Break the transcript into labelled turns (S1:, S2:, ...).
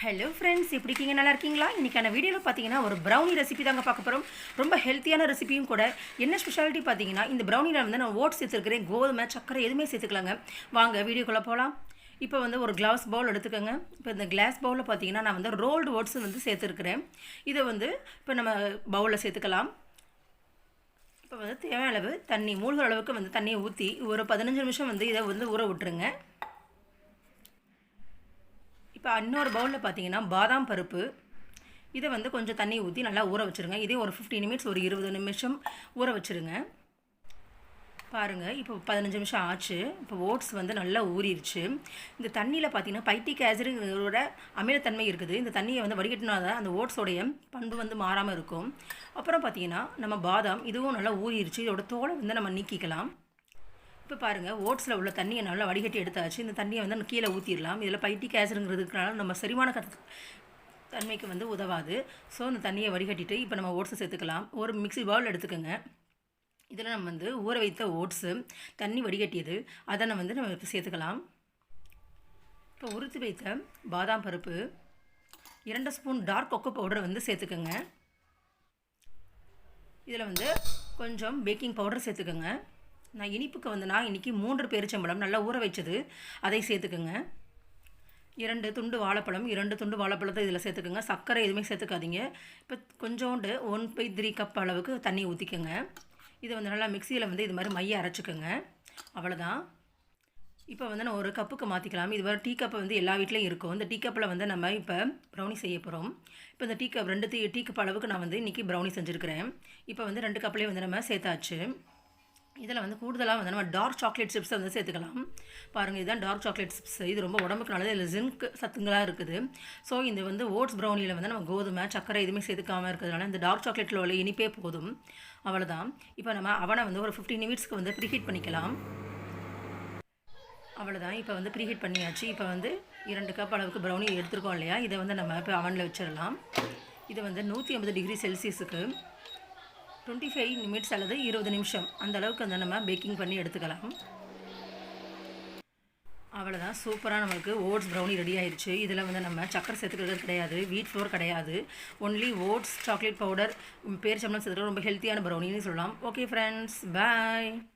S1: Hello friends, எப்படி இருக்கீங்க? நல்லா இருக்கீங்களா? இன்றைக்கான வீடியோவில் பார்த்தீங்கன்னா ஒரு ப்ரௌனி ரெசிபி தாங்க பார்க்க போகிறோம். ரொம்ப ஹெல்த்தியான ரெசிபியும் கூட. என்ன ஸ்பெஷாலிட்டி பார்த்தீங்கன்னா, இந்த ப்ரௌனியில் வந்து நான் ஓட்ஸ் சேர்த்துருக்கிறேன். கோதுமை, சக்கரை எதுவுமே சேர்த்துக்கலாங்க. வாங்க வீடியோக்குள்ளே போகலாம். இப்போ வந்து ஒரு கிளாஸ் பவுல் எடுத்துக்கோங்க. இப்போ இந்த கிளாஸ் பவுலில் பார்த்தீங்கன்னா நான் வந்து ரோல்டு ஓட்ஸ் வந்து சேர்த்துருக்கிறேன். இதை வந்து இப்போ நம்ம பவுலில் சேர்த்துக்கலாம். இப்போ வந்து தேவையான அளவு தண்ணி, மூழ்கிற அளவுக்கு வந்து தண்ணியை ஊற்றி ஒரு 15 நிமிஷம் வந்து இதை வந்து ஊற விட்டுருங்க. இப்போ இன்னொரு பவுலில் பார்த்தீங்கன்னா பாதாம் பருப்பு, இதை வந்து கொஞ்சம் தண்ணி ஊற்றி நல்லா ஊற வச்சுருங்க. இதே ஒரு 15 நிமிட்ஸ், ஒரு 20 நிமிஷம் ஊற வச்சுருங்க. பாருங்கள், இப்போ 15 நிமிஷம் ஆச்சு. இப்போ ஓட்ஸ் வந்து நல்லா ஊறிடுச்சு. இந்த தண்ணியில் பார்த்தீங்கன்னா பைட்டிக் ஆசிடுங்கிற அமிலத்தன்மை இருக்குது. இந்த தண்ணியை வந்து வடிகட்டினா தான் அந்த ஓட்ஸோடைய பண்பு வந்து மாறாமல் இருக்கும். அப்புறம் பார்த்தீங்கன்னா நம்ம பாதாம் இதுவும் நல்லா ஊறிடுச்சு. இதோட தோலை வந்து நம்ம நீக்கிக்கலாம். இப்போ பாருங்கள், ஓட்ஸில் உள்ள தண்ணியை நல்லா வடிகட்டி எடுத்தாச்சு. இந்த தண்ணியை வந்து கீழே ஊற்றிடலாம். இதில் பைட்டிக் ஆசிடுங்கிறதுனால நம்ம செரிமான தன்மைக்கு வந்து உதவாது. ஸோ இந்த தண்ணியை வடிகட்டிட்டு இப்போ நம்ம ஓட்ஸை சேர்த்துக்கலாம். ஒரு மிக்ஸி பவுல் எடுத்துக்கோங்க. இதில் நம்ம வந்து ஊற வைத்த ஓட்ஸு, தண்ணி வடிகட்டியது, அதை நம்ம இப்போ சேர்த்துக்கலாம். இப்போ உறுத்தி வைத்த பாதாம் பருப்பு, 2 ஸ்பூன் டார்க் கொக்கோ பவுடர் வந்து சேர்த்துக்கோங்க. இதில் வந்து கொஞ்சம் பேக்கிங் பவுடர் சேர்த்துக்கோங்க. நான் இனிப்புக்கு வந்து இன்றைக்கி 3 பேரிச்சம்பழம் நல்லா ஊற வச்சது, அதை சேர்த்துக்கோங்க. 2 துண்டு வாழைப்பழம், 2 துண்டு வாழைப்பழத்தை இதில் சேர்த்துக்கோங்க. சர்க்கரை எதுவுமே சேர்த்துக்காதீங்க. இப்போ கொஞ்சோண்டு 1/3 கப் அளவுக்கு தண்ணி ஊற்றிக்கோங்க. இதை வந்து நல்லா மிக்சியில் வந்து இது மாதிரி மைய அரைச்சிக்கோங்க. அவ்வளோதான். இப்போ வந்து நான் ஒரு கப்புக்கு மாற்றிக்கலாம். இது வரை டீ கப்பு வந்து எல்லா வீட்லேயும் இருக்கும். இந்த டீ கப்பில் வந்து நம்ம இப்போ ப்ரௌனி செய்ய போகிறோம். இப்போ இந்த டீ கப் 2 டீ கப் அளவுக்கு நான் வந்து இன்றைக்கி ப்ரௌனி செஞ்சுருக்கிறேன். இப்போ வந்து 2 கப்லேயே வந்து நம்ம சேர்த்தாச்சு. இதில் வந்து கூடுதலாக வந்து நம்ம டார்க் சாக்லேட் சிப்ஸை வந்து சேர்த்துக்கலாம். பாருங்கள், இதுதான் டார்க் சாக்லேட் சிப்ஸ். இது ரொம்ப உடம்புக்கு நல்லது. இதில் ஜிங்க் சத்துங்களாக இருக்குது. ஸோ இந்த வந்து ஓட்ஸ் ப்ரௌனியில் வந்து நம்ம கோதுமை, சக்கரை எதுவுமே சேர்த்துக்காமல் இருக்கிறதுனால இந்த டார்க் சாக்லேட்டில் உள்ள இனிப்பே போதும். அவ்வளோதான். இப்போ நம்ம அவனை வந்து ஒரு 15 நிமிட்ஸ்க்கு வந்து ப்ரீஹீட் பண்ணிக்கலாம். அவ்வளோதான். இப்போ வந்து ப்ரீஹீட் பண்ணியாச்சு. இப்போ வந்து 2 கப் அளவுக்கு ப்ரௌனி எடுத்துருக்கோம் இல்லையா, இதை வந்து நம்ம இப்போ அவனில் வச்சிடலாம். இதை வந்து 150 டிகிரி செல்சியஸுக்கு 25 நிமிட்ஸ் அல்லது 20 நிமிஷம் அந்த அளவுக்கு வந்து நம்ம பேக்கிங் பண்ணி எடுத்துக்கலாம். அவ்வளோதான். சூப்பராக நம்மளுக்கு ஓட்ஸ் ப்ரௌனி ரெடி ஆயிடுச்சு. இதில் வந்து நம்ம சக்கரை சேர்த்துக்கிறது கிடையாது, வீட் ஃப்ளோர் கிடையாது. ஒன்லி ஓட்ஸ், சாக்லேட் பவுடர், பேரிச்சம்பழம் சேர்த்துக்கிறது ரொம்ப ஹெல்த்தியான ப்ரௌனின்னு சொல்லலாம். ஓகே ஃப்ரெண்ட்ஸ், பாய்.